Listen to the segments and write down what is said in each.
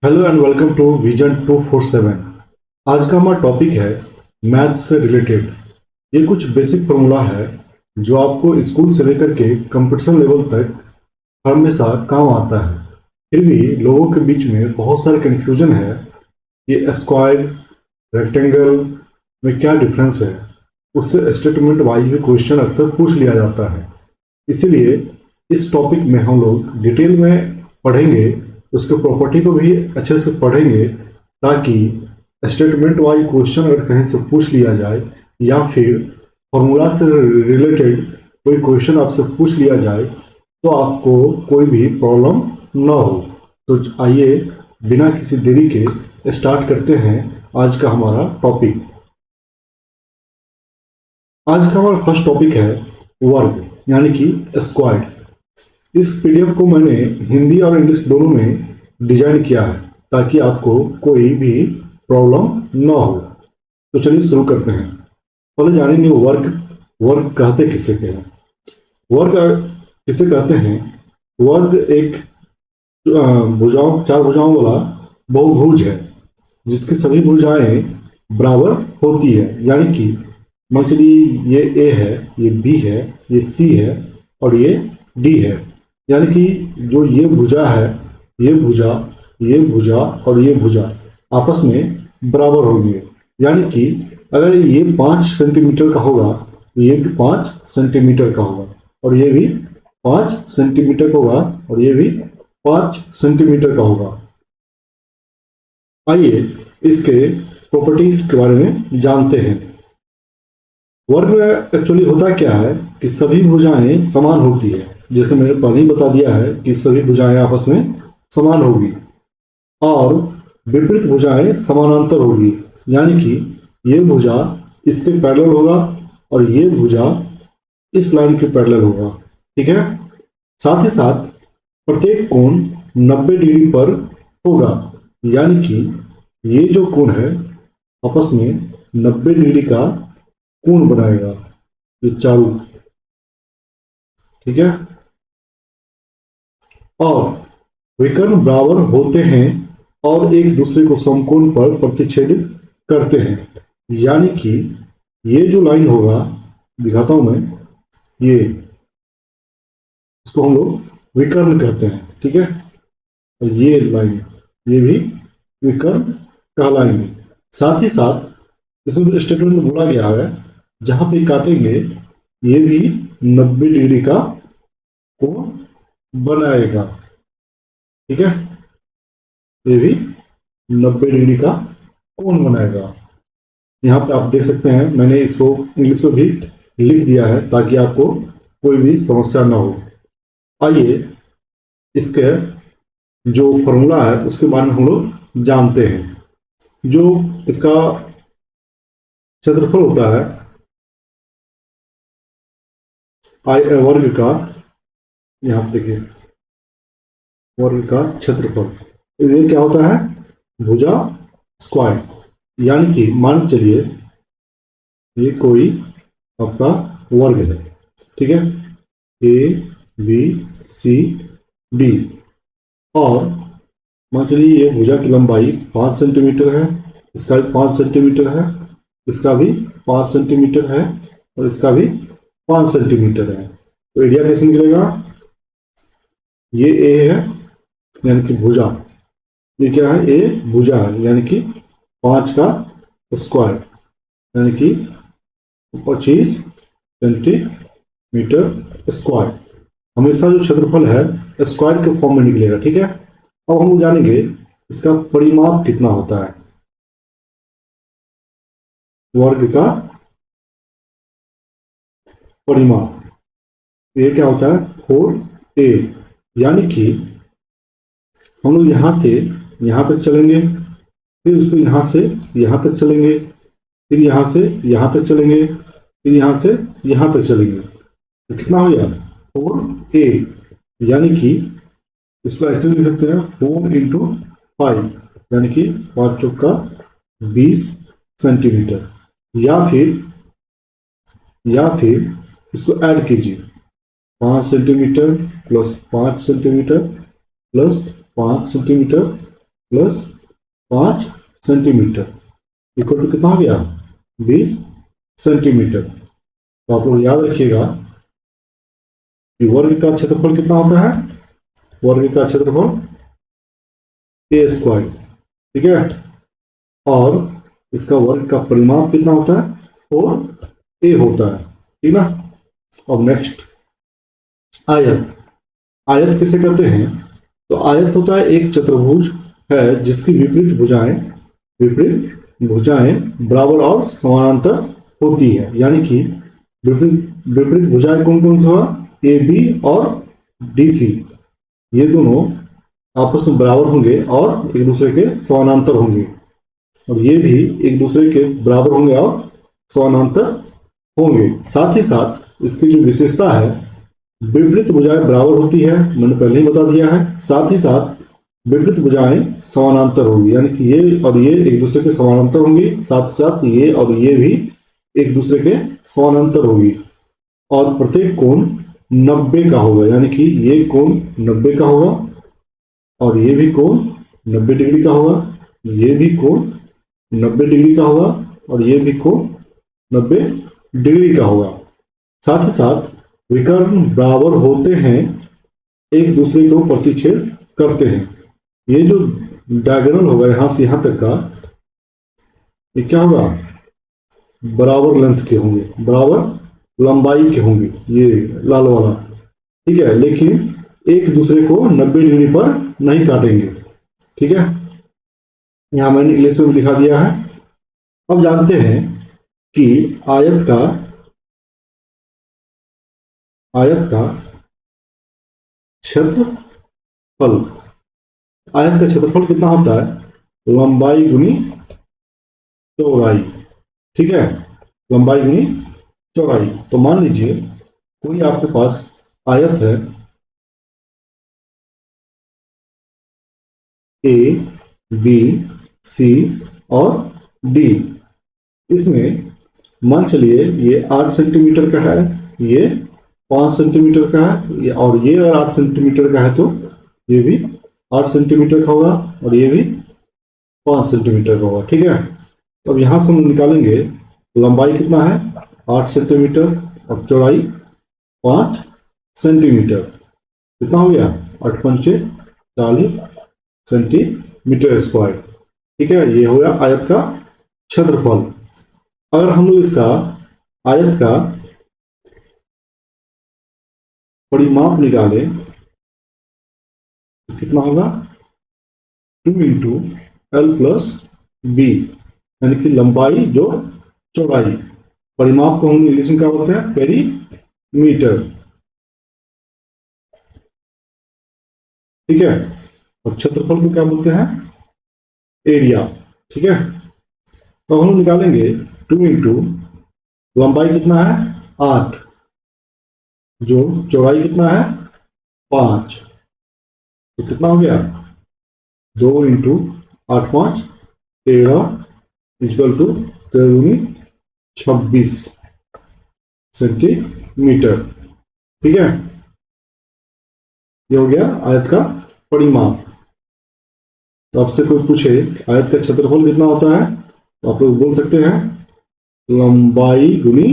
Hello and welcome to vision 247। आज का हमारा टॉपिक है मैथ से रिलेटेड। ये कुछ बेसिक फॉर्मूला है जो आपको स्कूल से लेकर के कंपटीशन लेवल तक हमेशा काम आता है। फिर भी लोगों के बीच में बहुत सारे कंफ्यूजन है कि स्क्वायर रेक्टेंगल में क्या डिफरेंस है। उससे स्टेटमेंट वाइज भी क्वेश्चन अक्सर पूछ लिया जाता है। इसीलिए इस टॉपिक में हम लोग डिटेल में पढ़ेंगे, उसके प्रॉपर्टी को भी अच्छे से पढ़ेंगे ताकि स्टेटमेंट वाइज क्वेश्चन अगर कहीं से पूछ लिया जाए या फिर फॉर्मूला से रिलेटेड कोई क्वेश्चन आपसे पूछ लिया जाए तो आपको कोई भी प्रॉब्लम ना हो। तो आइए बिना किसी देरी के स्टार्ट करते हैं आज का हमारा टॉपिक। आज का हमारा फर्स्ट टॉपिक है वर्ग यानी कि स्क्वायर। इस पीडीएफ को मैंने हिंदी और इंग्लिश दोनों में डिजाइन किया है ताकि आपको कोई भी प्रॉब्लम ना हो। तो चलिए शुरू करते हैं। पहले जानेंगे वर्ग। वर्ग कहते किसे हैं? वर्ग किसे कहते हैं? वर्ग एक भुजाओं चार भुजाओं वाला बहुभुज है जिसकी सभी भुजाएं बराबर होती है। यानी कि मान चलिए ये ए है, ये बी है, ये सी है और ये डी है। यानी कि जो ये भुजा है, ये भुजा, ये भुजा और ये भुजा आपस में बराबर होंगे। यानी कि अगर ये 5 सेंटीमीटर का होगा तो ये भी 5 सेंटीमीटर का होगा और ये भी 5 सेंटीमीटर का होगा और ये भी 5 सेंटीमीटर का होगा। आइए इसके प्रॉपर्टी के बारे में जानते हैं। वर्ग में एक्चुअली होता क्या है कि सभी भुजाएं समान होती है। जैसे मैंने पहले ही बता दिया है कि सभी भुजाएं आपस में समान होगी और विपरीत भुजाएं समानांतर होगी। यानी कि ये भुजा इसके पैरेलल होगा और ये भुजा इस लाइन के पैरेलल होगा। ठीक है। साथ ही साथ प्रत्येक कोण 90 डिग्री पर होगा। यानी कि ये जो कोण है आपस में 90 डिग्री का कोण बनाएगा, ये चारों। ठीक है। और विकर्ण बराबर होते हैं और एक दूसरे को समकोण पर प्रतिच्छेदित करते हैं। यानी कि ये जो लाइन होगा, दिखाता हूं मैं, ये इसको हम लोग विकर्ण कहते हैं। ठीक है। और ये लाइन, ये भी विकर्ण कहलाएंगे। साथ ही साथ इसमें स्टेटमेंट में बोला गया है जहां पे काटेंगे ये भी 90 डिग्री का कोण बनाएगा। ठीक है। ये भी 90 डिग्री का कोण बनाएगा। यहाँ पे आप देख सकते हैं मैंने इसको इंग्लिश में भी लिख दिया है ताकि आपको कोई भी समस्या ना हो। आइए इसके जो फॉर्मूला है उसके बारे में हम लोग जानते हैं। जो इसका क्षेत्रफल होता है वर्ग का, यहाँ पे देखिए वर्ग का क्षेत्रफल, ये क्या होता है? भुजा स्क्वायर। यानी कि मान चलिए ये कोई आपका वर्ग है। ठीक है। ए बी सी डी और मान चलिए ये भुजा की लंबाई 5 सेंटीमीटर है, इसका भी 5 सेंटीमीटर है, इसका भी 5 सेंटीमीटर है और इसका भी 5 सेंटीमीटर है। तो एरिया कैसे निकलेगा? ये ए है यानी कि भुजा, ये क्या है? ए भुजा है यानी कि 5 का स्क्वायर यानी कि 25 सेंटीमीटर स्क्वायर। हमेशा जो क्षेत्रफल है स्क्वायर के फॉर्म में निकलेगा। ठीक है। अब हम जानेंगे इसका परिमाप कितना होता है। वर्ग का परिमाप ये क्या होता है? 4a। यानी कि हम लोग यहां से यहां तक चलेंगे, फिर उसको यहां से यहां तक चलेंगे, फिर यहां से यहां तक चलेंगे, फिर यहां से यहां तक चलेंगे। तो कितना हो गया? 4a। यानी कि इसको ऐसे लिख सकते हैं 4 इंटू 5 यानी कि 5 चौक का 20 सेंटीमीटर। या फिर इसको ऐड कीजिए, 5 centimetre plus 5 centimetre plus 5 centimetre plus 5 centimetre equal to कितना हो गया 20 सेंटीमीटर। तो आप लोग याद रखिएगा कि वर्ग का क्षेत्रफल कितना होता है, वर्ग का क्षेत्रफल ए स्क्वायर, ठीक है, और इसका वर्ग का परिमाप कितना होता है 4a होता है, ठीक ना। अब नेक्स्ट आयत, आयत किसे कहते हैं, तो आयत होता है एक चतुर्भुज है जिसकी विपरीत भुजाएं बराबर और समानांतर होती है। यानी कि विपरीत भुजाएं कौन कौन सी हुआ, ए बी और डी सी, ये दोनों आपस में बराबर होंगे और एक दूसरे के समानांतर होंगे, और ये भी एक दूसरे के बराबर होंगे और समानांतर होंगे। साथ ही साथ इसकी जो विशेषता है, विपरीत भुजाएं बराबर होती है, मैंने पहले ही बता दिया है। साथ ही साथ विपरीत भुजाएं समानांतर होगी, यानी कि ये और ये एक दूसरे के समानांतर होंगी, साथ साथ ये और ये भी एक दूसरे के समानांतर होगी, और प्रत्येक कोण 90 का होगा, यानी कि ये कोण 90 का होगा और ये भी कोण 90 डिग्री का होगा, ये भी कोण 90 डिग्री का होगा और ये भी कोण 90 डिग्री का होगा। साथ ही साथ विकर्ण बराबर होते हैं, एक दूसरे को प्रतिच्छेद करते हैं। ये जो डायगोनल होगा यहां से यहां तक का, ये क्या होगा, बराबर लेंथ के होंगे, बराबर लंबाई के होंगे, ये लाल वाला, ठीक है, लेकिन एक दूसरे को 90 डिग्री पर नहीं काटेंगे, ठीक है। यहां मैंने इंग्लिश में भी लिखा दिया है। अब जानते हैं कि आयत का क्षेत्रफल, आयत का क्षेत्रफल कितना होता है, लंबाई गुनी चौड़ाई, ठीक है, लंबाई गुनी चौड़ाई। तो मान लीजिए कोई आपके पास आयत है ए बी सी और डी, इसमें मान चलिए ये 8 सेंटीमीटर का है, ये 5 सेंटीमीटर का है, और ये अगर 8 सेंटीमीटर का है तो ये भी 8 सेंटीमीटर का होगा और ये भी 5 सेंटीमीटर का होगा, ठीक है। तो अब यहां से हम निकालेंगे लंबाई कितना है 8 सेंटीमीटर और चौड़ाई 5 सेंटीमीटर, कितना हो गया 8 पंचे 40 सेंटीमीटर स्क्वायर, ठीक है। ये हो गया आयत का क्षेत्रफल। अगर हम लोग इसका आयत का परिमाप निकालें तो कितना होगा 2 इंटू एल प्लस बी, यानी कि लंबाई जो चौड़ाई, परिमाप को हम इंग्लिश में क्या बोलते हैं, पेरीमीटर, ठीक है। और क्षेत्रफल को क्या बोलते हैं, एरिया, ठीक है। तो हम निकालेंगे 2 इंटू लंबाई कितना है 8, जो चौड़ाई कितना है 5, तो कितना हो गया 2 इंटू 8 5 13 इक्वल टू 26 सेंटीमीटर, ठीक है। ये हो गया आयत का परिमाप। तो आपसे कोई पूछे आयत का क्षेत्रफल कितना होता है, तो आप लोग बोल सकते हैं लंबाई गुनी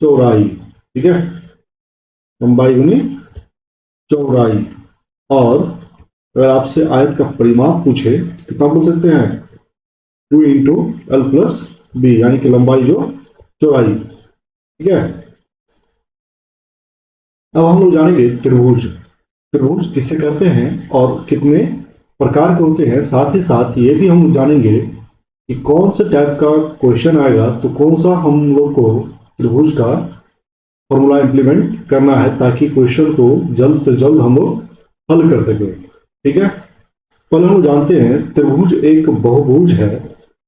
चौड़ाई, ठीक है, लंबाई गुनी चौड़ाई। और अगर आपसे आयत का परिमाप पूछे तो कितना बोल सकते हैं 2 इंटू एल प्लस बी, यानी कि लंबाई जो चौड़ाई, ठीक है। अब हम लोग जानेंगे त्रिभुज, त्रिभुज किसे कहते हैं और कितने प्रकार के होते हैं। साथ ही साथ ये भी हम जानेंगे कि कौन से टाइप का क्वेश्चन आएगा तो कौन सा हम लोग को त्रिभुज का फॉर्मूला इंप्लीमेंट करना है, ताकि क्वेश्चन को जल्द से जल्द हम लोग हल कर सके, ठीक है। पहले हम जानते हैं त्रिभुज एक बहुभुज है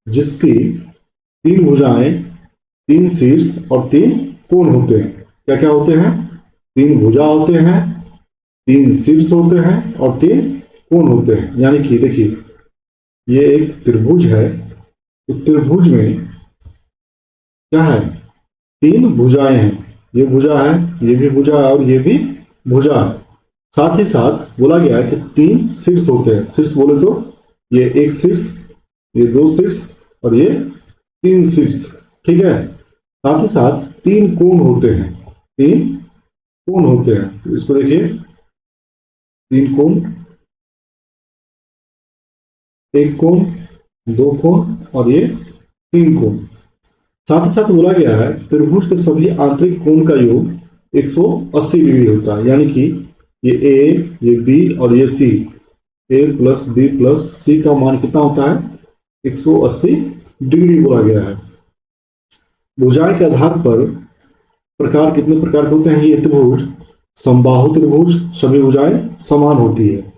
जिसकी 3 भुजाएं, 3 शीर्ष और 3 कोण होते हैं। क्या क्या होते हैं, 3 भुजा होते हैं, 3 शीर्ष होते हैं और 3 कोण होते हैं। यानी कि देखिए ये एक त्रिभुज है, तो त्रिभुज में क्या है 3 भुजाएं हैं, ये भुजा है, ये भी भुजा है और ये भी भुजा है। साथ ही साथ बोला गया है कि 3 शीर्ष होते हैं, शीर्ष बोले तो ये एक शीर्ष, ये दो शीर्ष और ये तीन शीर्ष। ठीक है, साथ ही साथ तीन कोण होते हैं, तीन कोण होते हैं। तो इसको देखिए, तीन कोण, एक कोण, दो कोण और ये तीन कोण। साथ ही साथ बोला गया है त्रिभुज के सभी आंतरिक कोण का योग 180 डिग्री होता है, यानी कि ये ए, ये बी और ये सी, ए प्लस बी प्लस सी का मान कितना होता है? 180 डिग्री बोला गया है। भुजाएं के आधार पर प्रकार कितने प्रकार के होते हैं ये त्रिभुज? समबाहु त्रिभुज, सभी भुजाएं समान होती है।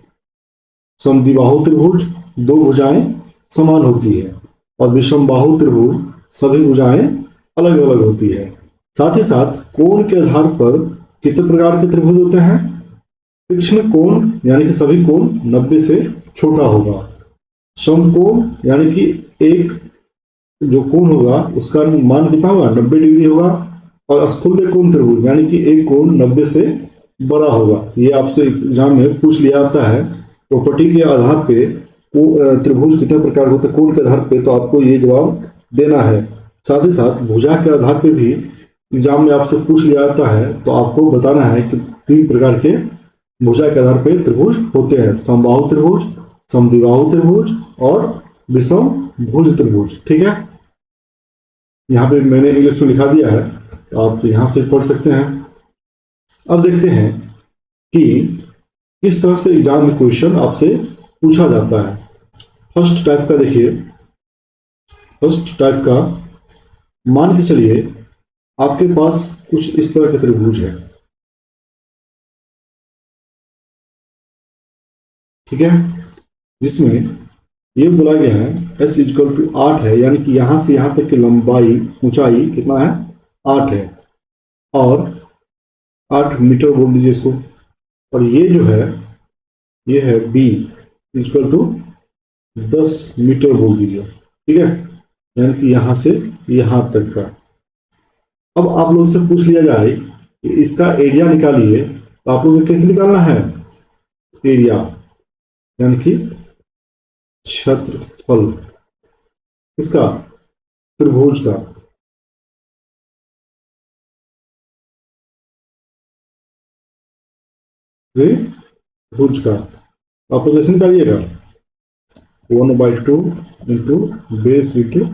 समद्विबाहु त्रिभुज, दो भुजाएं समान होती है। और विषमबाहु त्रिभुज, सभी भुजाएं अलग अलग होती है। साथ ही साथ कोण के आधार पर कितने प्रकार के त्रिभुज होते हैं? तीक्ष्ण कोण, यानी कि सभी कोण 90 से छोटा होगा। समकोण, यानी कि एक जो कोण होगा उसका मान कितना होगा? 90 डिग्री होगा। और स्थूल्य कोण त्रिभुज, यानी कि एक कोण 90 से बड़ा होगा। तो ये आपसे एग्जाम में पूछ लिया जाता है प्रॉपर्टी के आधार पे त्रिभुज कितने प्रकार होते हैं कोण के आधार पे, तो आपको ये जवाब देना है। साथ ही साथ भुजा के आधार पे भी एग्जाम में आपसे पूछ लिया जाता है, तो आपको बताना है कि तीन प्रकार के भुजा के आधार पे त्रिभुज होते हैं: समबाहु त्रिभुज, समद्विबाहु त्रिभुज और विषम भुज त्रिभुज। ठीक है, यहाँ पे मैंने इंग्लिश में लिखा दिया है, तो आप यहाँ से पढ़ सकते हैं। अब देखते हैं कि किस तरह से एग्जाम में क्वेश्चन आपसे पूछा जाता है। फर्स्ट टाइप का देखिए, फर्स्ट टाइप का मान के चलिए आपके पास कुछ इस तरह के त्रिभुज है। ठीक है, जिसमें ये बोला गया है h इक्वल टू 8 है, यानी कि यहां से यहां तक की लंबाई, ऊंचाई कितना है? 8 है। और 8 मीटर बोल दीजिए इसको। और ये जो है ये है b इक्वल टू 10 मीटर बोल दीजिए। ठीक है, यानी कि यहां से यहां तक का। अब आप लोग से पूछ लिया जाए कि इसका एरिया निकालिए, तो आप लोग को कैसे निकालना है? एरिया यानी कि क्षेत्रफल इसका, त्रिभुज का। त्रिभुज का आप लोग कैसे निकालिएगा? 1/2 इंटू बेस इंटू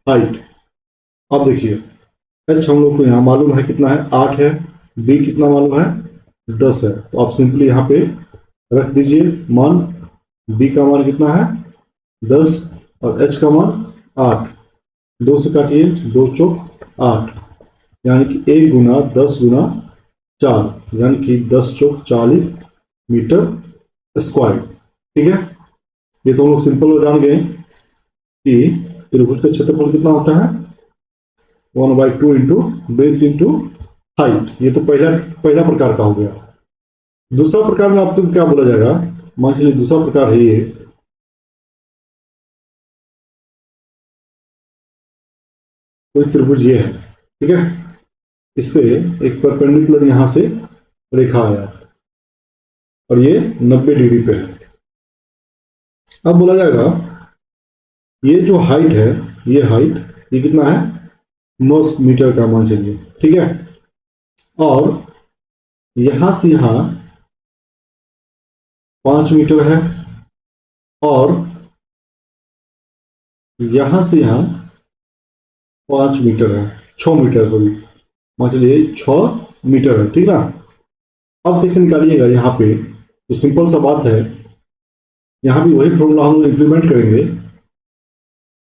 हाइट। अब देखिए h हम लोग को यहाँ मालूम है कितना है? 8 है। b कितना मालूम है? 10 है। तो आप सिंपली यहाँ पे रख दीजिए मान। b का मान कितना है? 10 और h का मान 8। 2 से काटिए, 2 चौक 8, यानी कि 1 गुना 10 गुना 4, यानी कि 10 चौक 40 मीटर स्क्वायर। ठीक है, ये तो हम लोग सिंपल जान गए कि त्रिभुज का क्षेत्रफल कितना होता है? 1/2 इंटू बेस इंटू हाइट। ये तो पहला प्रकार का हो गया। दूसरा प्रकार में आपको क्या बोला जाएगा? मान लीजिए दूसरा प्रकार है ये, कोई त्रिभुज ये है। ठीक है, इस पे एक परपेंडिकुलर यहां से रेखा आया और ये 90 डिग्री पे है। अब बोला जाएगा ये जो हाइट है, ये हाइट ये कितना है? 9 मीटर का मान चलिए। ठीक है, और यहां से यहां 5 मीटर है, और यहां से यहां 5 मीटर है, 6 मीटर सॉरी, मान चलिए 6 मीटर है। ठीक है, अब कैसे निकालिएगा? यहाँ पे तो सिंपल सा बात है, यहाँ भी वही फॉर्मूला हम इंप्लीमेंट करेंगे।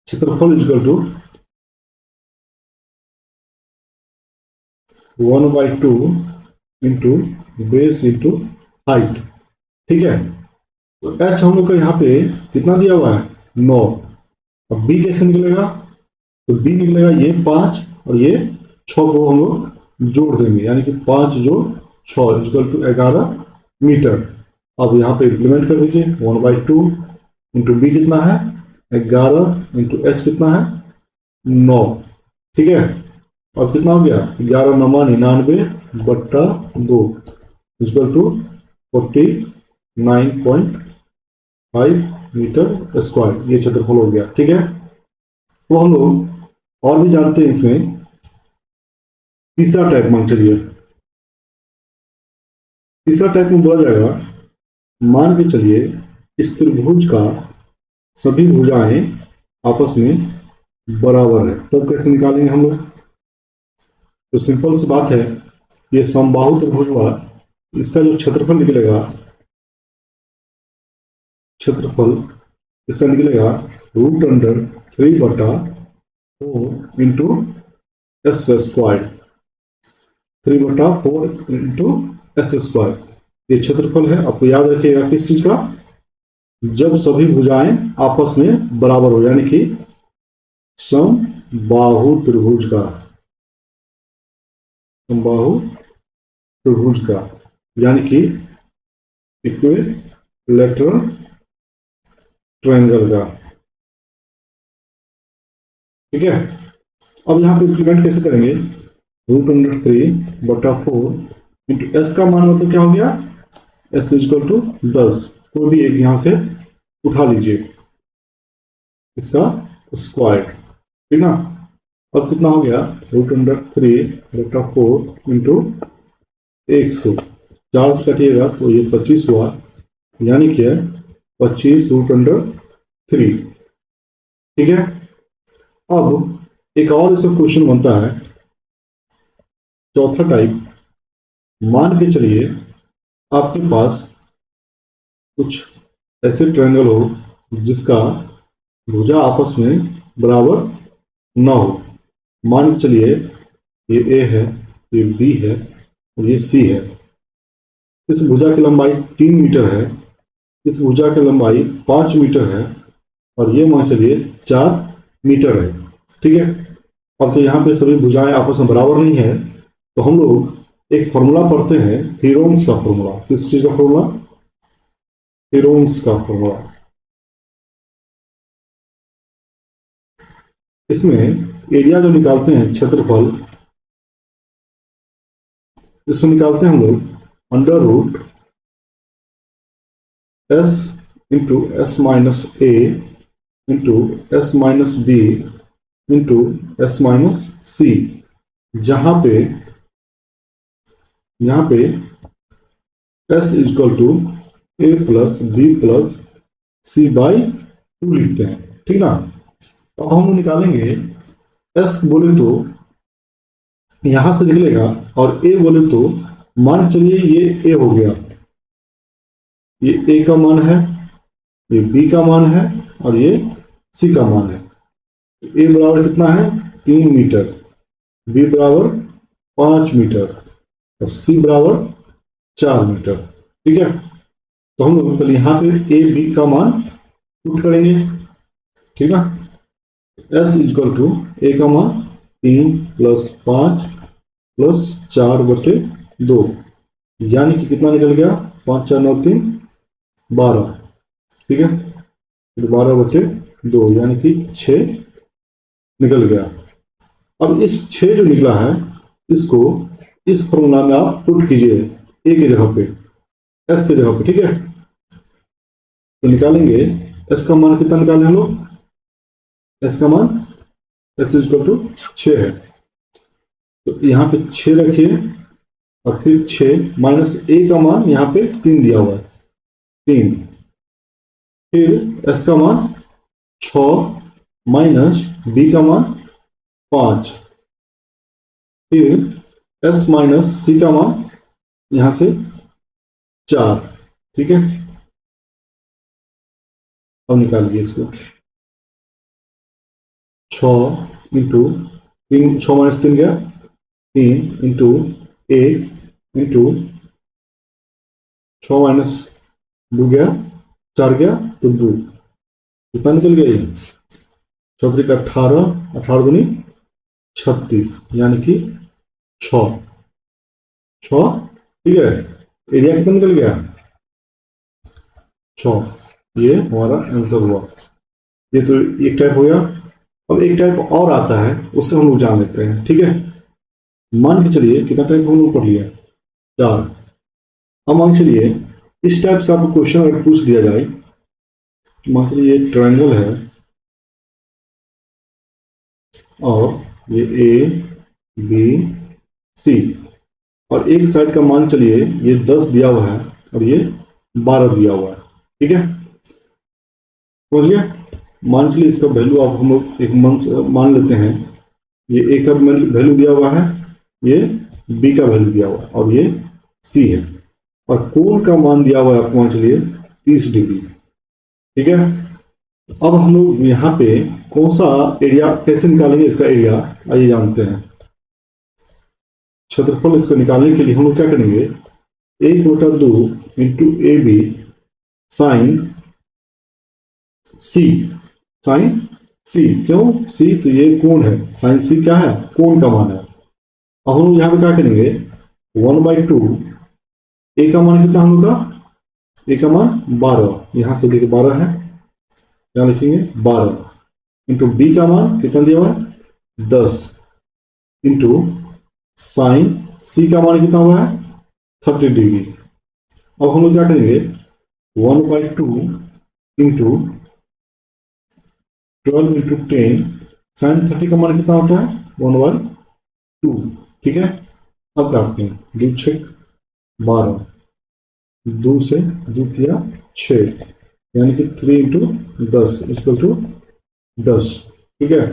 क्षेत्रफल equal to 1/2 into base into height. ठीक है, तो h हम लोग का यहाँ पे कितना दिया हुआ है? 9। अब b कैसे निकलेगा? तो b निकलेगा ये 5 और ये 6 को हम लोग जोड़ देंगे, यानी कि 5 जोड़ 6 इक्वल टू 11 मीटर। अब यहाँ पे इम्प्लीमेंट कर दीजिए। 1/2 इंटू बी कितना है? 11 इंटू एच कितना है? 9। ठीक है, अब कितना हो गया? 11 9 99/2 इक्वल टू 49.5 मीटर स्क्वायर, ये क्षेत्रफल हो गया। ठीक है, तो हम लोग और भी जानते हैं इसमें तीसरा टाइप मान चलिए। तीसरा टाइप में बोला जाएगा, मान के चलिए इस त्रिभुज का सभी भुजाएं आपस में बराबर है, तब कैसे निकालेंगे हम लोग? तो सिंपल सी बात है, ये समबाहु त्रिभुज हुआ, इसका जो क्षेत्रफल निकलेगा, क्षेत्रफल इसका निकलेगा √3/4 into S square, 3/4 into S square, ये क्षेत्रफल है। आपको याद रखिएगा किस चीज का? जब सभी भुजाएं आपस में बराबर हो, यानी कि समबाहु त्रिभुज का, समबाहु त्रिभुज का, यानी कि इक्विलैटरल ट्रायंगल का। ठीक है, अब यहाँ पे इंप्लीमेंट कैसे करेंगे? √3/4 इंटू एस का मान मतलब क्या हो गया? एस इजक्वल टू 10, कोई भी एक यहां से उठा लीजिए, इसका स्क्वायर। ठीक ना, अब कितना हो गया? √3/4 इंटू 100, 4 से कटिएगा तो ये 25 हुआ, यानी कि 25√3। ठीक है, अब एक और इसका क्वेश्चन बनता है, चौथा टाइप। मान के चलिए आपके पास कुछ ऐसे ट्रायंगल हो जिसका भुजा आपस में बराबर ना हो। मान के चलिए ये ए है, ये बी है और ये सी है। इस भुजा की लंबाई 3 मीटर है, इस भुजा की लंबाई 5 मीटर है और ये मान चलिए 4 मीटर है। ठीक है, अब तो यहाँ पे सभी भुजाएं आपस में बराबर नहीं है, तो हम लोग एक फॉर्मूला पढ़ते हैं, हीरोन्स का फॉर्मूला। किस चीज का फॉर्मूला? हीरोन्स का फॉर्मूला। इसमें एरिया जो निकालते हैं, क्षेत्रफल, इसमें निकालते हैं हम लोग √S into S minus A into S minus B into S minus C, जहां पे S equal to A plus B plus C by 2 लिखते हैं। ठीक ना, तो हम निकालेंगे एस बोले तो यहां से निकलेगा और ए बोले तो मान के चलिए ये ए हो गया, ये ए का मान है, ये बी का मान है और ये सी का मान है। ए बराबर कितना है? 3 मीटर, बी बराबर 5 मीटर और सी बराबर 4 मीटर। ठीक है, तो हम लोग पहले यहाँ पे ए बी का मान पुट करेंगे। ठीक है, एस इजक्वल टू ए का मान 3 प्लस 5 प्लस 4/2, यानी कि कितना निकल गया? 5 4 9 3 12। ठीक है, 12/2 यानी कि 6 निकल गया। अब इस 6 जो निकला है, इसको इस फॉर्मूला में आप पुट कीजिए, ए की जगह पे, एस की जगह पे। ठीक है, तो निकालेंगे एस का मान कितना निकाले हम लोग? एस का मान एस इजक्वल टू 6 है, तो यहाँ पे 6 रखिए और फिर 6 माइनस ए का मान यहाँ पे 3 दिया हुआ है, 3, फिर एस का मान 6 माइनस बी का मान 5, फिर एस माइनस सी का मान यहां से 4। ठीक है, अब निकालिए इसको, 6 इंटू 3, 6 माइनस 3 गया 3 इंटू 1 इंटू 6 माइनस 2 गया 4 गया तो 2, कितना निकल गया? ये 6 का 18, 18 दूनी 36, यानी कि 6। ठीक है, एरिया कितना निकल गया? 6। ये हमारा आंसर हुआ। ये तो एक टाइप हो गया। अब एक टाइप और आता है, उससे हम लोग जान लेते हैं। ठीक है, मान के चलिए कितना टाइप हम लोग पढ़ लिया? 4। अब मान के चलिए इस टाइप से आपको क्वेश्चन अगर पूछ दिया जाए मान के चलिए एक ट्रायंगल है और ये ए बी सी, और एक साइड का मान चलिए ये 10 दिया हुआ है और ये 12 दिया हुआ है। ठीक है, समझ गया। मान चलिए इसका वैल्यू आप हम लोग एक मान लेते हैं, ये ए का वैल्यू दिया हुआ है, ये बी का वैल्यू दिया हुआ है और ये सी है, और कोण का मान दिया हुआ है आपको मान चलिए 30 डिग्री। ठीक है, अब हम लोग यहाँ पे कौन सा एरिया कैसे निकालेंगे, इसका एरिया आइए जानते हैं। क्षेत्रफल इसको निकालने के लिए हम लोग क्या करेंगे, 1/2 into A B sine C, sine C, क्यों सी, तो ये कोण है, साइन सी क्या है, कोण का मान है। अब हम लोग यहाँ पे क्या करेंगे, 1/2, ए का मान कितना हम लोग का, ए का मान 12, यहां से देखिए 12 है, क्या लिखेंगे 12, इंटू बी का मान कितना दिया हुआ है 10, इंटू साइन सी का मान कितना हुआ है 30 डिग्री। अब हम लोग क्या करेंगे, 1/2 इंटू 12 इंटू 10, साइन 30 का मान कितना होता है 1/2। ठीक है, अब काटते हैं, 2 6 12, 2 से 2 तिया 6, यानी कि 3 इंटू 10 इक्वल टू 10। ठीक है,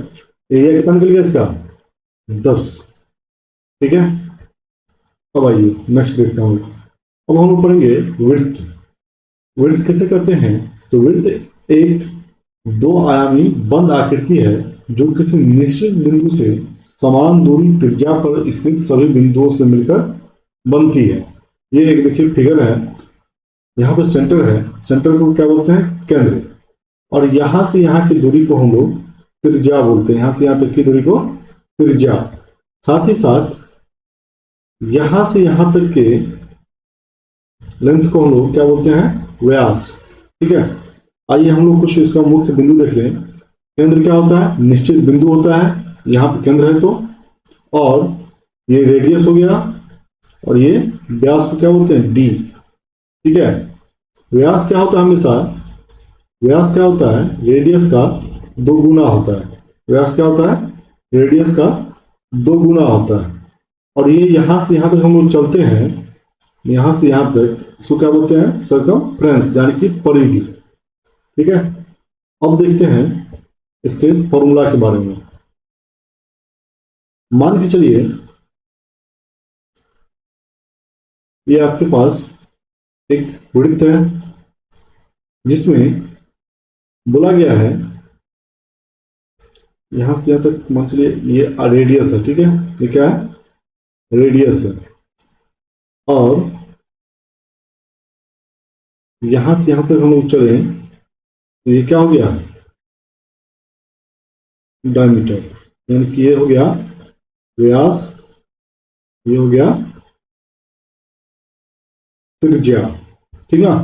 एरिया कितना निकल गया इसका 10। ठीक है, अब आइए नेक्स्ट देखते हैं। अब हम लोग पढ़ेंगे विड्थ। विड्थ कैसे करते हैं, तो विड्थ एक दो आयामी बंद आकृति है जो किसी निश्चित बिंदु से समान दूरी त्रिज्या पर स्थित सभी बिंदुओं से मिलकर बनती है। ये एक देखिए फिगर है, यहाँ पे सेंटर है, सेंटर को क्या बोलते हैं केंद्र, और यहां से यहाँ की दूरी को हम लोग त्रिज्या बोलते हैं, यहां से यहां तक की दूरी को त्रिज्या। साथ ही साथ यहां से यहां तक के लेंथ को हम लोग क्या बोलते हैं व्यास। ठीक है, आइए हम लोग कुछ इसका मुख्य बिंदु देख लें। केंद्र क्या होता है, निश्चित बिंदु होता है, यहाँ पे केंद्र है तो, और ये रेडियस हो गया, और ये व्यास को क्या बोलते हैं डी। ठीक है, व्यास क्या होता है हमेशा, व्यास क्या होता है रेडियस का 2 गुना होता है, व्यास क्या होता है रेडियस का 2 गुना होता है। और ये यहां से यहां तक हम लोग चलते हैं, यहां से यहां तक इसको क्या बोलते हैं सर्कमफ्रेंस, यानी कि परिधि। ठीक है, अब देखते हैं इसके फॉर्मूला के बारे में। मान के चलिए ये आपके पास एक वृत्त है जिसमें बोला गया है यहां से यहां तक मान चलिए ये रेडियस है। ठीक है, ये क्या है रेडियस है, और यहां से यहां तक हम लोग चले तो ये क्या हो गया डायमीटर, यानी कि ये हो गया व्यास, ये हो गया त्रिज्या। ठीक है,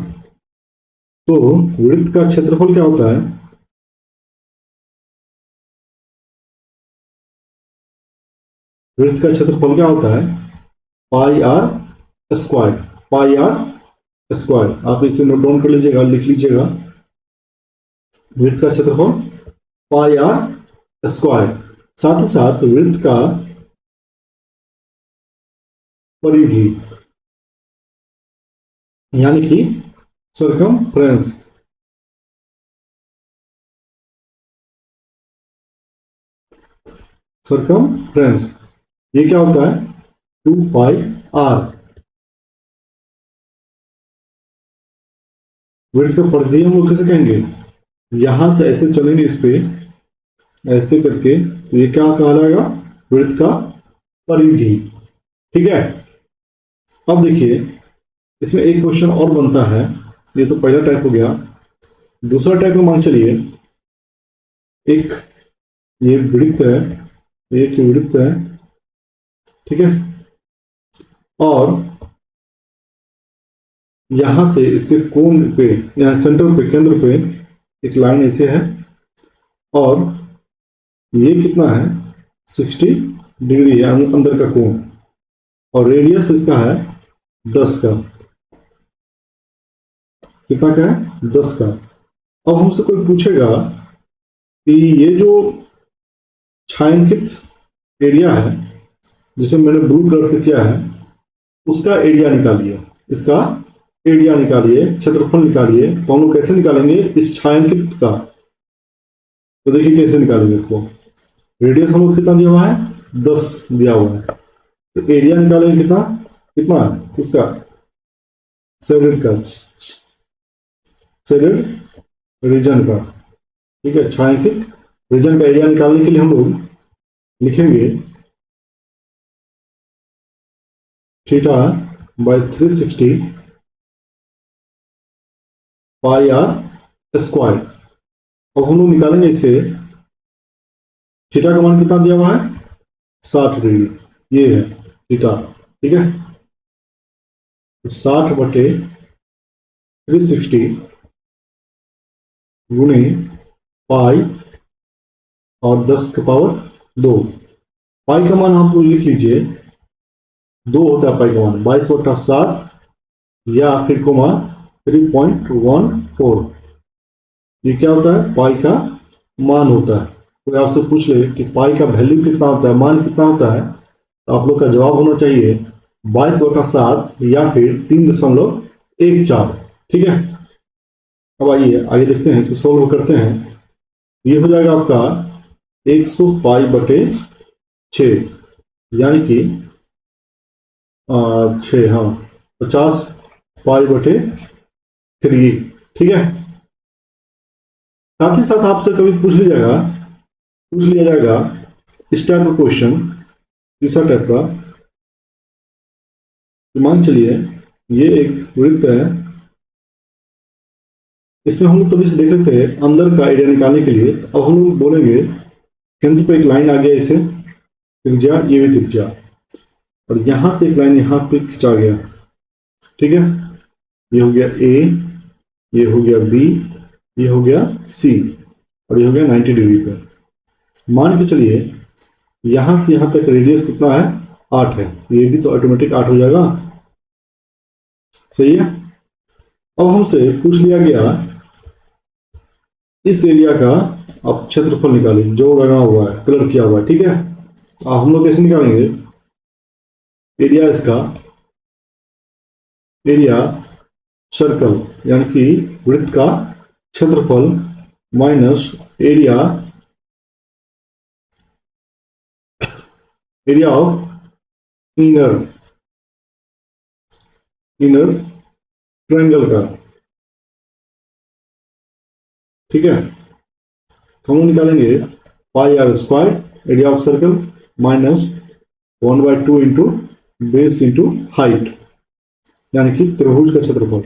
तो वृत्त का क्षेत्रफल क्या होता है, वृत्त का क्षेत्रफल क्या होता है pi R square, pi R square. आप इसे नोट डाउन कर लीजिएगा, लिख लीजिएगा, वृत्त का क्षेत्रफल पाई आर स्क्वायर। साथ ही साथ वृत्त का परिधि यानी कि सर्कमफ्रेंस, सर्कमफ्रेंस ये क्या होता है 2πr। वृत्त का परिधि हम लोग कैसे कहेंगे, यहां से ऐसे चलेंगे इस पे ऐसे करके, तो ये क्या कहलाएगा वृत्त का परिधि। ठीक है, अब देखिए इसमें एक क्वेश्चन और बनता है, ये तो पहला टाइप हो गया। दूसरा टाइप में मान चलिए एक ये वृत्त है, एक वृत्त है, ठीक है, और यहां से इसके कोण पे यहाँ सेंटर पे केंद्र पे एक लाइन ऐसे है, और ये कितना है 60 डिग्री है अंदर का कोण, और रेडियस इसका है 10 का, कितना का है 10 का। अब हमसे कोई पूछेगा कि ये जो छायांकित एरिया है जिसमें मैंने ब्लू कलर से किया है उसका एरिया निकालिए, इसका एरिया निकालिए, क्षेत्रफल निकालिए। तो हम लोग कैसे निकालेंगे इस छायांकित का? तो देखिए कैसे निकालेंगे इसको। रेडियस हम लोग कितना दिया हुआ है? 10 दिया हुआ है। तो एरिया निकालेंगे कितना, कितना इसका शेडेड का, शेडेड रीजन का, ठीक है। छायांकित रीजन का एरिया निकालने के लिए हम लोग लिखेंगे theta by 360 pi R square. अब हम लोग निकालेंगे इसे, थीटा का मान कितना दिया हुआ है? 60 डिग्री, ये है थीटा, ठीक है। तो 60/360 गुणे पाई और 10⁻²। पाई का मान आप लोग लिख लीजिए, 2 होता है पाई का मान, 22/7 या फिर कोमा 3.14। ये क्या होता है? पाई का मान होता है। कोई आपसे पूछ ले कि पाई का वैल्यू कितना होता है, मान कितना होता है, तो आप लोग का जवाब होना चाहिए 22/7 या फिर 3.14, ठीक है। अब आइए आगे देखते हैं, इसको सोल्व करते हैं। ये हो जाएगा आपका 100π/6, यानी कि 6, हाँ 50π/3, ठीक है। साथ ही साथ आपसे कभी पूछ लिया जाएगा इस टाइप का क्वेश्चन, तीसरा टाइप का। मान चलिए ये एक वृत्त है, इसमें हम लोग तभी से देख रहे थे अंदर का एरिया निकालने के लिए। तो अब हम लोग बोलेंगे केंद्र पे एक लाइन आ गया, इसे त्रिज्या, ये भी त्रिज्या, और यहां से एक लाइन यहाँ पे खिंचा गया, ठीक है। ये हो गया ए, ये हो गया बी, ये हो गया सी, और ये हो गया 90 डिग्री पे। मान के चलिए यहां से यहां तक रेडियस कितना है? 8 है। ये भी तो ऑटोमेटिक 8 हो जाएगा, सही है। अब हमसे पूछ लिया गया इस एरिया का आप क्षेत्रफल निकालिए, जो लगा हुआ है, कलर किया हुआ है, ठीक है। अब हम लोग कैसे निकालेंगे एरिया इसका? एरिया सर्कल यानी कि वृत्त का क्षेत्रफल minus area of inner triangle का, ठीक है। तो हम निकालेंगे πr² area of circle minus 1/2 into base into height, यानी कि त्रिभुज का क्षेत्रफल।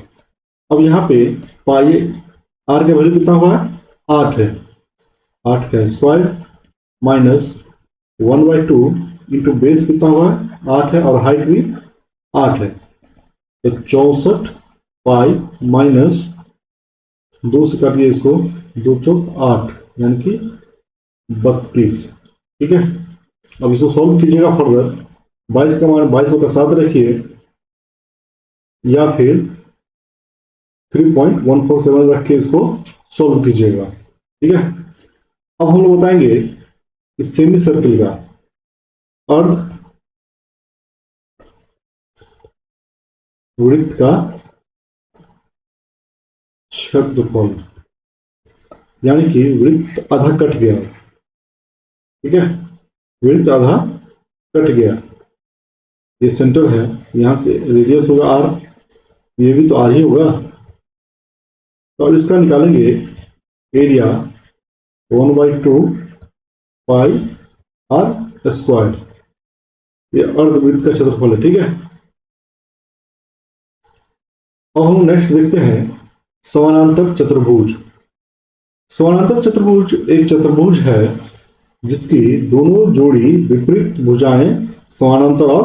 अब यहाँ पे पाई आर का वैल्यू कितना हुआ है? 8 है। 8 का स्क्वायर माइनस 1/2 इंटू बेस कितना हुआ है? 8 है, और हाइट भी 8 है। तो 64 पाई माइनस 2 से काटिए इसको, 2 चौक 8, यानी कि 32, ठीक है। अब इसको सॉल्व कीजिएगा फर्दर। 22 का मान 22/7 रखिए, या फिर 3.147 रख के इसको सॉल्व कीजिएगा, ठीक है। अब हम लोग बताएंगे इस सेमी सर्कल का अर्ध वृत्त का क्षेत्रफल, यानी कि वृत्त आधा कट गया, ठीक है। वृत्त आधा कट गया, ये सेंटर है, यहां से रेडियस होगा आर, ये भी तो आर ही होगा। तो अब इसका निकालेंगे एरिया 1/2 पाई आर स्क्वायर, ये अर्धवृत्त का क्षेत्रफल है, ठीक है। अब हम नेक्स्ट देखते हैं समानांतर चतुर्भुज। समानांतर चतुर्भुज एक चतुर्भुज है जिसकी दोनों जोड़ी विपरीत भुजाएं समानांतर और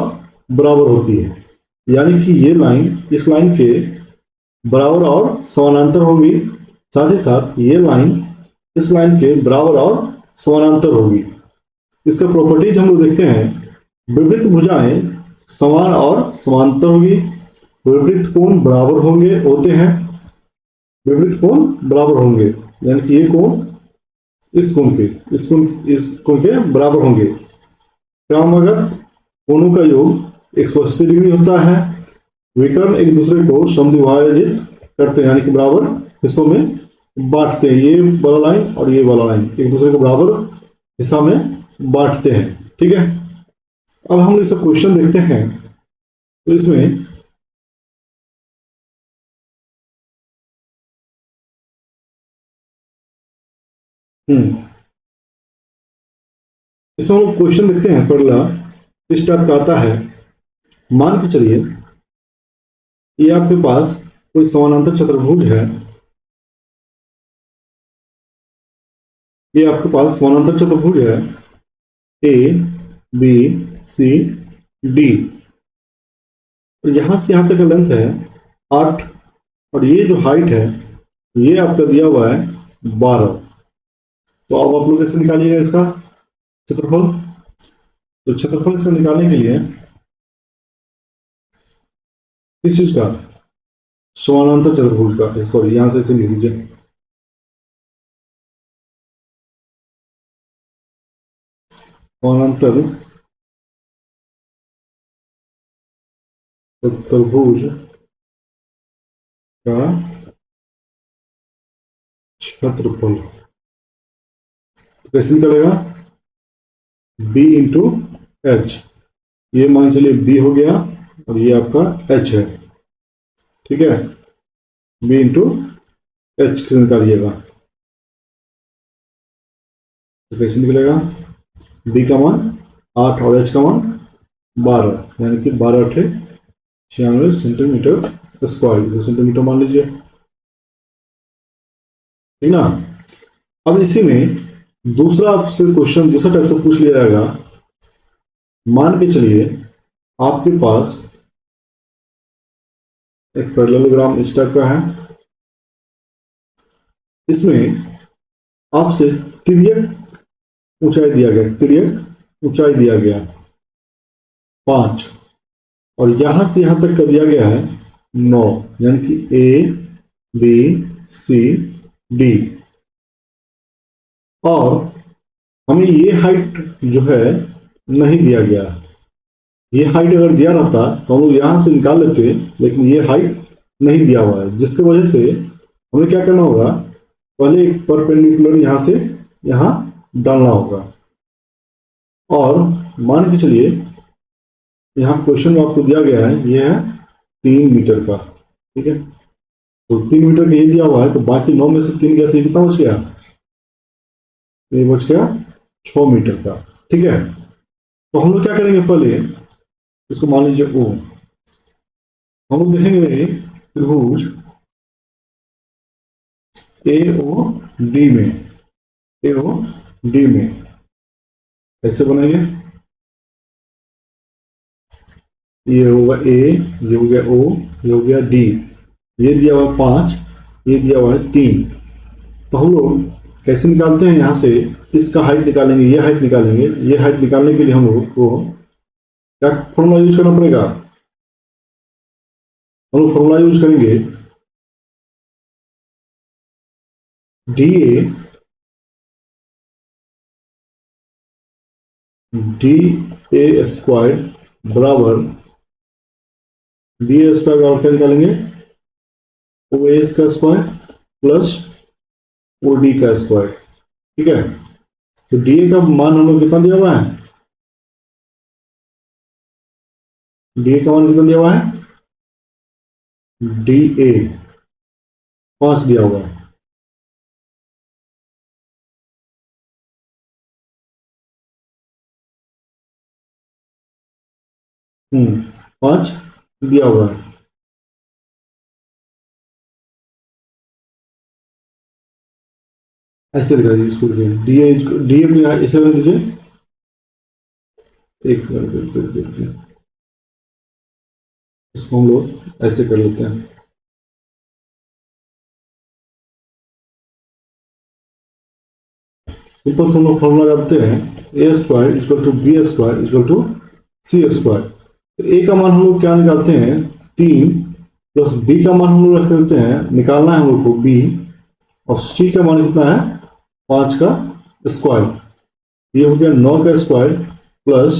बराबर होती है, यानी कि ये लाइन इस लाइन के बराबर और समानांतर होगी, साथ ही साथ ये लाइन इस लाइन के बराबर और समानांतर होगी। इसका प्रॉपर्टीज हम लोग देखते हैं, विपरीत भुजाएं समान और समांतर होगी, विपरीत कोण बराबर होते हैं, विपरीत कोण बराबर होंगे, यानी कि ये कोण इस कोण के बराबर होंगे। क्रमागत कोणों का योग 180 डिग्री होता है। विकर्ण एक दूसरे को समद्विभाजित करते हैं, यानी कि बराबर हिस्सों में बांटते हैं। ये वाला लाइन और ये वाला लाइन एक दूसरे को बराबर हिस्सा में बांटते हैं। ठीक है, अब हम ये सब क्वेश्चन देखते हैं। तो इसमें इसमें हम लोग क्वेश्चन देखते हैं। पहला इस टाइप का आता है। मान के चलिए ये आपके पास कोई समानांतर चतुर्भुज है। ये आपके पास समानांतर चतुर्भुज है ए बी सी डी, यहां से यहां तक का लेंथ है 8, और ये जो हाइट है ये आपका दिया हुआ है 12। तो अब आप लोग कैसे निकालिएगा इसका क्षेत्रफल? तो क्षेत्रफल इसका निकालने के लिए किस चीज का, समानांतर चतुर्भुज का, सॉरी यहां से इसे लिख लीजिए। समानांतर चतुर्भुज का क्षेत्रफल तो कैसे निकलेगा, b इंटू एच। ये मान चलिए b हो गया और ये आपका h है। ठीक है, b इंटू एच से निकालिएगा तो कैसे निकलेगा, b का मान 8 और h का मान 12, यानी कि 12×8 = 96 सेंटीमीटर स्क्वायर। सेंटीमीटर मान लीजिए, ठीक ना। अब इसी में दूसरा आपसे क्वेश्चन दूसरा टाइप से पूछ लिया जाएगा। मान के चलिए आपके पास एक पैरेललोग्राम इस टाइप का है। इसमें आपसे तिर्यक ऊंचाई दिया गया, तिर्यक ऊंचाई दिया गया 5, और यहां से यहां तक का दिया गया है 9, यानी कि ए बी सी डी। और हमें ये हाइट जो है नहीं दिया गया। ये हाइट अगर दिया रहता तो हम लोग यहां से निकाल लेते, लेकिन ये हाइट नहीं दिया हुआ है, जिसकी वजह से हमें क्या करना होगा, पहले एक परपेंडिकुलर यहां से यहां डालना होगा। और मान के चलिए यहाँ क्वेश्चन में आपको दिया गया है ये है 3 मीटर का। ठीक है, तो 3 मीटर का ये दिया हुआ है, तो बाकी 9 में से 3 गया तो ये कितना बच गया, ये बच गया 6 मीटर का। ठीक है, तो हम लोग क्या करेंगे, पहले इसको मान लीजिए ओ। हम लोग देखेंगे त्रिभुज ए ओ डी में, ए ओ डी में कैसे बनाएंगे, ये होगा ए, ये हो गया ओ, ये हो गया डी, ये दिया हुआ 5, ये दिया हुआ है 3। तो हम लोग कैसे निकालते हैं, यहां से इसका हाइट निकालेंगे, ये हाइट निकालेंगे। ये हाइट निकालने के लिए हम लोग को क्या फॉर्मूला यूज करना पड़ेगा, हम लोग फॉर्मूला यूज करेंगे डी ए स्क्वायर बराबर, डी ए स्क्वायर बराबर क्या निकालेंगे, ओ ए का स्क्वायर प्लस ओ डी का स्क्वायर। ठीक है, तो डी ए का मान हम लोग कितना दिया हुआ है, डी ए का मान कितना दिया हुआ है, डी ए 5 दिया हुआ है। 5 दिया हुआ है। ऐसे लिखा दीजिए इसको, डी ए को ऐसे बना दीजिए, एक सेकंड, इसको हम लोग ऐसे कर लेते हैं। सिंपल से हम लोग फॉर्मूला लगाते हैं, A square equal to B square equal to C square. तो ए का मान हम लोग क्या निकालते हैं, 3, प्लस बी का मान हम लोग रख देते हैं, निकालना है हम लोग को बी, और सी का मान कितना है 5 का स्क्वायर। ये हो गया 9 का स्क्वायर प्लस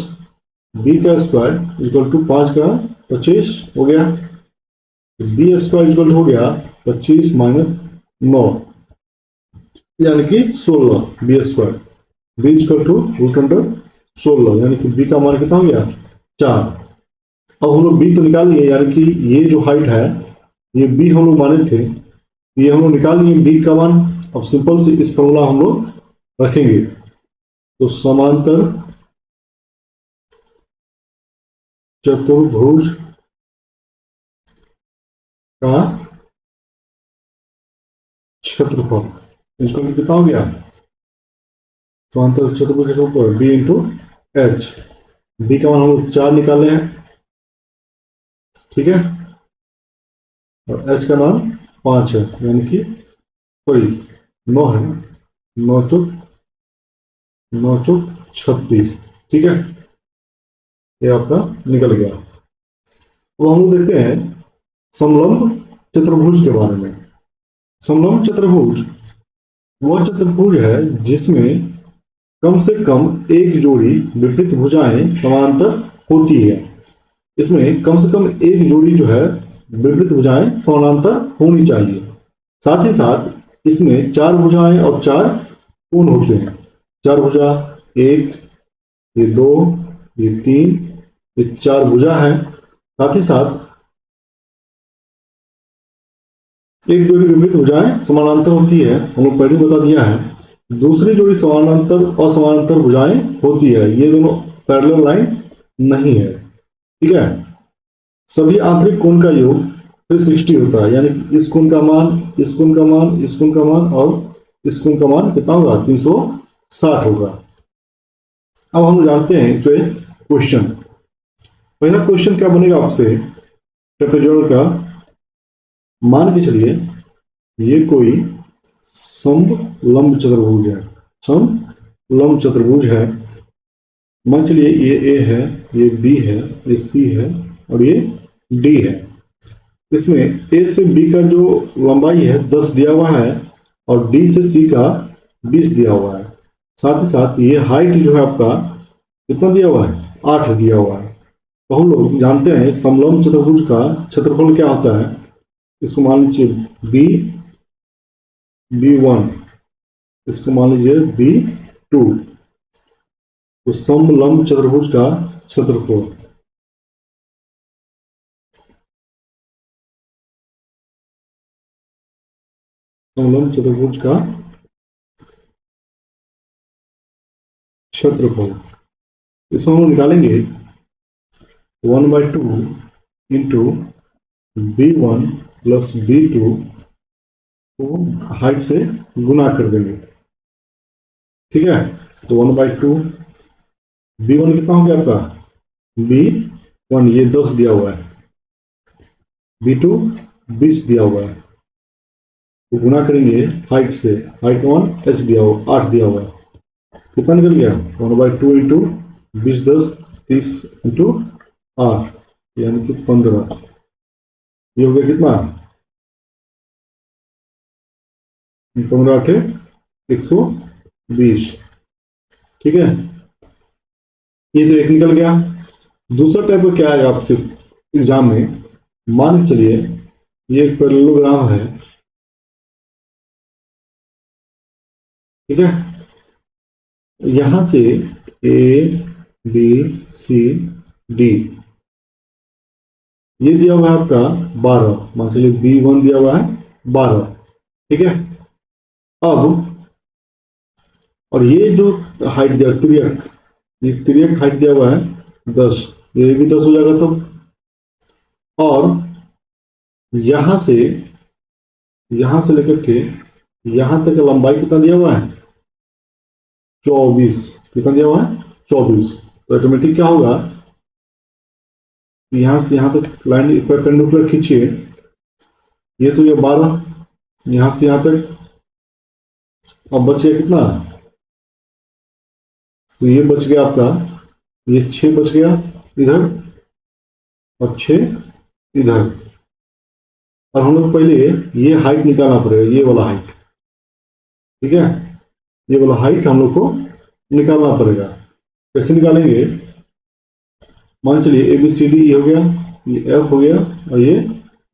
बी का स्क्वायर इक्वल टू 5 का 25 हो गया। बी स्क्वायर इक्वल हो गया 25 माइनस 9 यानी कि 16 B square. B equal to root under 16 यानी कि बी का मान कितना हो गया 4। अब हम लोग बी तो निकाल लिए, यानी कि ये जो हाइट है ये बी हम लोग माने थे, ये हम लोग निकाल लिए बी का मान। अब सिंपल से इस फॉर्मूला हम लोग रखेंगे, तो समांतर चतुर्भुज का क्षेत्रफल इसको कितना हो गया, समांतर चतुर्भुज के ऊपर बी इंटू एच। बी का मान हम लोग 4 निकाले हैं, ठीक है, और एच का मान 5 है, यानी कि सॉरी 9 है, 9 चौक 36, ठीक है, ये आपका निकल गया। अब हम लोग देखते हैं समलंब चतुर्भुज के बारे में। समलंब चतुर्भुज वह चतुर्भुज है जिसमें कम से कम एक जोड़ी विपरीत भुजाएं समांतर होती है। इसमें कम से कम एक जोड़ी जो है विपरीत भुजाएं समानांतर होनी चाहिए। साथ ही साथ इसमें 4 भुजाएं और 4 कोण होते हैं। 4 भुजा, एक, ये 2, ये 3, ये 4 भुजा है। साथ ही साथ एक जोड़ी विपरीत भुजाएं समानांतर होती है, हम लोग पहले बता दिया है। दूसरी जोड़ी समानांतर और समानांतर भुजाएं होती है, ये दोनों पैरेलल लाइन नहीं है, ठीक है। सभी आंतरिक कोण का योग 360 होता है, यानी कि इस कोण का मान, इस कोण का मान, इस कोण का मान और इस कोण का मान कितना होगा 360 होगा। अब हम जानते हैं इस पे क्वेश्चन। पहला क्वेश्चन क्या बनेगा आपसे, ट्रेपेजॉइडल का, मान के चलिए ये कोई समलंब चतुर्भुज है, समलंब चतुर्भुज है। मान चलिए ये ए है, ये बी है, ये सी है और ये डी है। इसमें ए से बी का जो लंबाई है 10 दिया हुआ है और डी से सी का 20 दिया हुआ है। साथ ही साथ ये हाइट जो है आपका कितना दिया हुआ है 8 दिया हुआ है। तो हम लोग जानते हैं समलंब चतुर्भुज का क्षेत्रफल क्या होता है। इसको मान लीजिए बी B1, इसको मान लीजिए B2। तो समलंब चतुर्भुज का क्षेत्रफल, समलंब चतुर्भुज का क्षेत्रफल, इसमें हम निकालेंगे 1/2 इंटू B1 प्लस B2 को हाइट से गुना कर देंगे, ठीक है। तो 1/2 B1 कितना हो गया आपका, B1 ये 10 दिया हुआ है, B2 20 दिया हुआ है, तो गुना करेंगे हाइट से, हाइट 1 एच दिया हुआ 8 दिया हुआ है, कितना निकल गया 1/2 इंटू 20 10 30 इंटू 8 यानी कि 15। ये हो गया कितना 15 8 120, ठीक है। ये तो एक निकल गया। दूसरा टाइप का क्या आएगा आपसे एग्जाम में, मान के चलिए ये एक पैरेललोग्राम है, ठीक है। यहां से ए बी सी डी ये दिया हुआ है आपका 12, मान चलिए B1 दिया हुआ है 12, ठीक है। अब और ये जो हाइट दिया तिर्यक, ये तिर्यक हाइट दिया हुआ है 10, ये भी 10 हो जाएगा तो। और यहां से लेकर के यहां तक लंबाई कितना दिया हुआ है 24, कितना दिया हुआ है 24। तो ऑटोमेटिक क्या होगा, यहां से यहां तक लाइन परपेंडिकुलर खींचिए, ये तो ये 12, यहां से यहां तक, अब बच गया कितना, तो ये बच गया आपका, ये 6 बच गया इधर और 6 इधर, और हम लोग पहले ये हाइट निकालना पड़ेगा, ये वाला हाइट, ठीक है। ये वाला हाइट हम लोग को निकालना पड़ेगा। कैसे निकालेंगे? मान चलिए ए बी सी डी हो गया, ये एफ हो गया और ये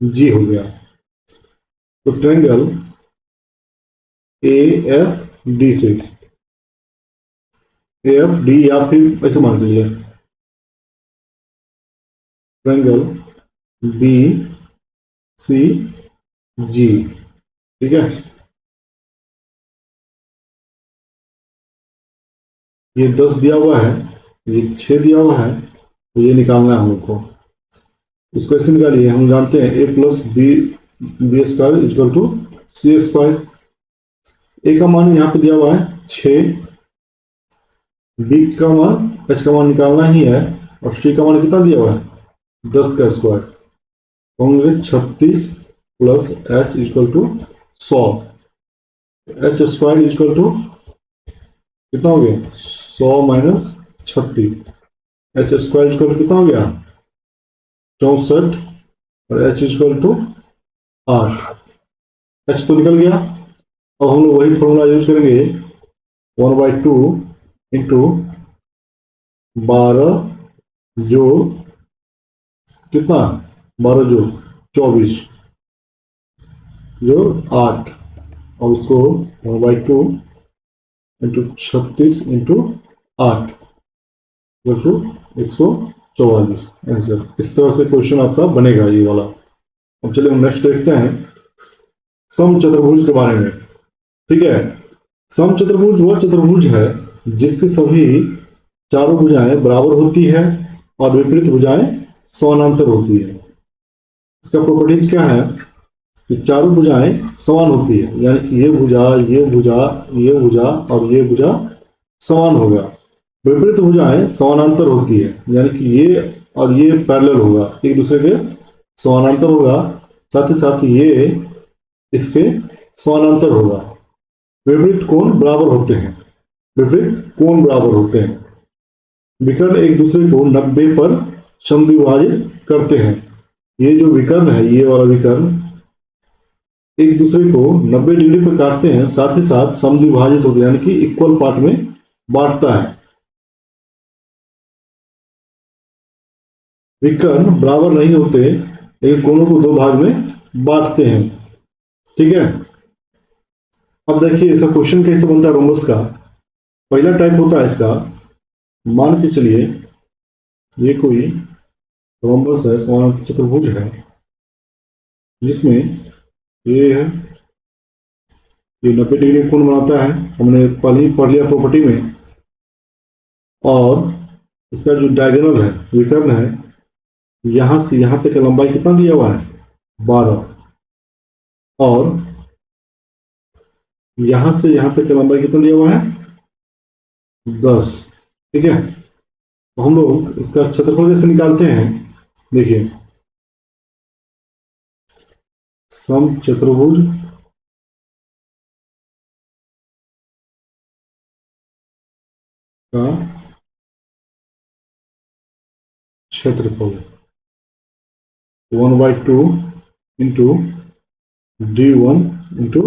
जी हो गया। तो ट्रायंगल ए एफ डी से, ए एफ डी या फिर ऐसे मान लीजिए ट्रायंगल बी सी जी, ठीक है। ये 10 दिया हुआ है, ये 6 दिया हुआ है, तो ये निकालना है हम लोग को। इसको ऐसे निकालिए, हम जानते हैं A plus B B square equal to C square. A का मान यहाँ पे दिया हुआ है 6, बी का मान एच का मान निकालना ही है, और सी का मान कितना दिया हुआ है 10 का स्क्वायर, होंगे 36 plus H equal to 100। H square equal to कितना हो गया 100 minus 36। H square equal to कितना हो गया 64, और एच इक्वल टू 8। एच तो निकल गया। अब हम लोग वही फॉर्मूला यूज करेंगे, 1/2 इंटू 12 जो कितना 12 जो 24 जो 8, और उसको 1/2 इंटू 36 इंटू 8 टू 144 आंसर। इस तरह से क्वेश्चन आपका बनेगा ये वाला। अब चलिए हम नेक्स्ट देखते हैं समचतुर्भुज के बारे में, ठीक है। समचतुर्भुज वह चतुर्भुज है जिसकी सभी चारों भुजाएं बराबर होती है और विपरीत भुजाएं समानांतर होती है। इसका प्रॉपर्टीज क्या है कि चारों भुजाएं समान होती है, यानी कि ये भुजा ये भुजा ये भुजा और ये भुजा समान होगा। विपरीत भुजाएं समानांतर होती है, यानी कि ये और ये पैरेलल होगा, एक दूसरे के समानांतर होगा, साथ ही साथ ये इसके समानांतर होगा। विपरीत कोण बराबर होते हैं, विपरीत कोण बराबर होते हैं। विकर्ण एक दूसरे को 90 पर समद्विभाजित करते हैं। ये जो विकर्ण है, ये वाला विकर्ण एक दूसरे को 90 डिग्री पर काटते हैं, साथ ही साथ समद्विभाजित होते हैं, यानी कि इक्वल पार्ट में बांटता है। विकर्ण बराबर नहीं होते, लेकिन कोणों को दो भाग में बांटते हैं, ठीक है। अब देखिए इसका क्वेश्चन कैसे बनता है रोम्बस का। पहला टाइप होता है इसका, मान के चलिए ये कोई रोम्बस है, समानांतर चतुर्भुज है, जिसमें ये है, ये 90 डिग्री कोण बनाता है, हमने पहले ही पढ़ लिया प्रॉपर्टी में। और इसका जो डायगोनल है, विकर्ण है, यहां से यहां तक का लंबाई कितना दिया हुआ है 12, और यहां से यहां तक का लंबाई कितना दिया हुआ है 10, ठीक है। तो हम लोग इसका क्षेत्रफल कैसे निकालते हैं, देखिए समचतुर्भुज का क्षेत्रफल 1/2 इंटू d1 इंटू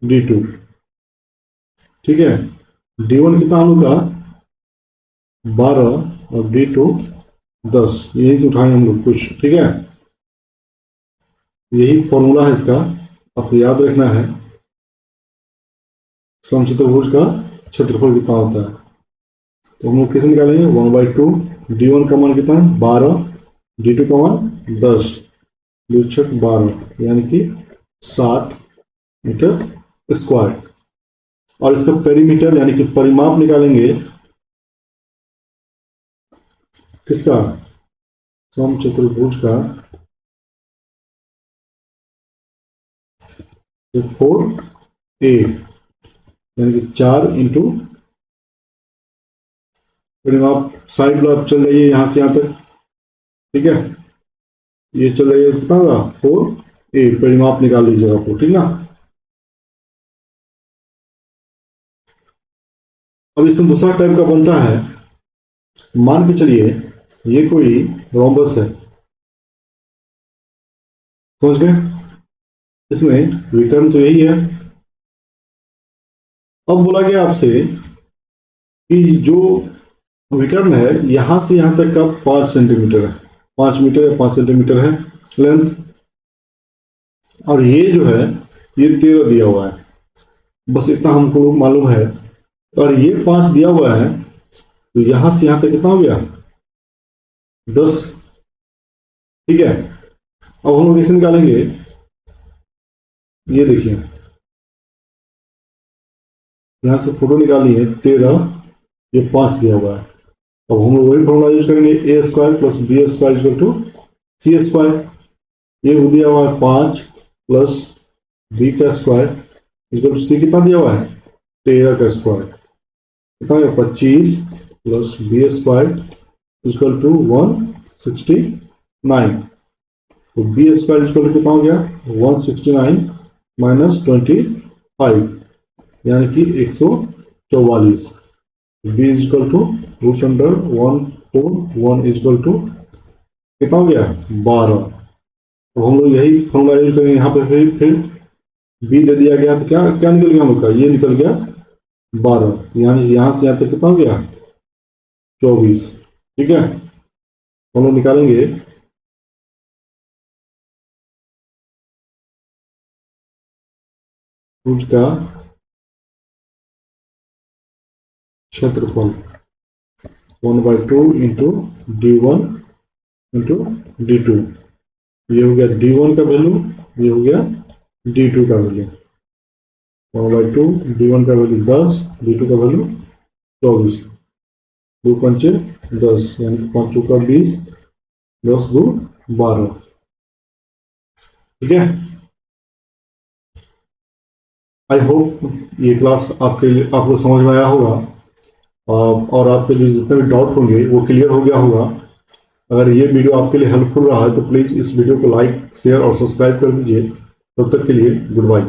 d2, ठीक है। d1 कितना हम लोग का 12 और d2 10, यही से उठाएंगे हम लोग कुछ, ठीक है। यही फॉर्मूला है इसका, आपको याद रखना है समचतुर्भुज का क्षेत्रफल कितना होता है। तो हम लोग कैसे निकालेंगे 1/2, d1 का मान कितना है 12, d2 का मान 10, 2 6 12, यानी कि 60 मीटर स्क्वायर। और इसका पेरीमीटर यानी कि परिमाप निकालेंगे किसका समचतुर्भुज का, तो 4a यानी कि 4 इंटू परिमाप, साइड लो आप चल जाइए यहां से यहां तक, ठीक है। ये चल जाइए कितना होगा 4a, परिमाप निकाल लीजिएगा आपको, ठीक ना। अब इसमें दूसरा टाइप का बनता है, मान के चलिए ये कोई रोम्बस है, समझ गए। इसमें विकर्ण तो यही है। अब बोला गया आपसे कि जो विकर्ण है यहां से यहां तक का 5 सेंटीमीटर है, 5 मीटर या 5 सेंटीमीटर है लेंथ, और ये जो है ये 13 दिया हुआ है, बस इतना हमको मालूम है। और ये 5 दिया हुआ है, तो यहां से यहां तक कितना हो गया, 10। ठीक है, अब हम लोग इसे निकालेंगे। ये देखिए, यहां से फोटो निकाली है 13, ये 5 दिया हुआ है। अब हम लोग वही फॉर्मूला यूज करेंगे, A square plus B square equal to C square. ये दिया हुआ है 5 प्लस बी का स्क्वायर इक्वल टू सी, कितना दिया हुआ है 13 का स्क्वायर, कितना है 25 plus B square equal to 169। तो बी स्क्वायर इक्वल टू कितना हो गया 169 माइनस 25, यानी कि 144। B equal to root under 141 equal to कितना हो गया 12। तो हम लोग यही फॉर्मूला यूज करेंगे यहाँ पे। फिर बी दे दिया गया तो क्या क्या निकल गया हम लोग का, ये निकल गया 12, यानी यहाँ से यहाँ तक कितना हो गया 24। ठीक है, हम लोग निकालेंगे रूट का क्षेत्रफल 1/2 इंटू D1 इंटू D2। ये हो गया D1 का वैल्यू, ये हो गया D2 का वैल्यू। 1/2, D1 का वैल्यू 10, D2 का वैल्यू 24। 2 पंचे 10, यानी 5 चौका 20, 10 2 12। ठीक है, आई होप ये क्लास आपके लिए आपको समझ में आया होगा, और आपके लिए जितने भी डाउट होंगे वो क्लियर हो गया होगा। अगर ये वीडियो आपके लिए हेल्पफुल रहा है तो प्लीज़ इस वीडियो को लाइक शेयर और सब्सक्राइब कर दीजिए। तब तक के लिए गुड बाय।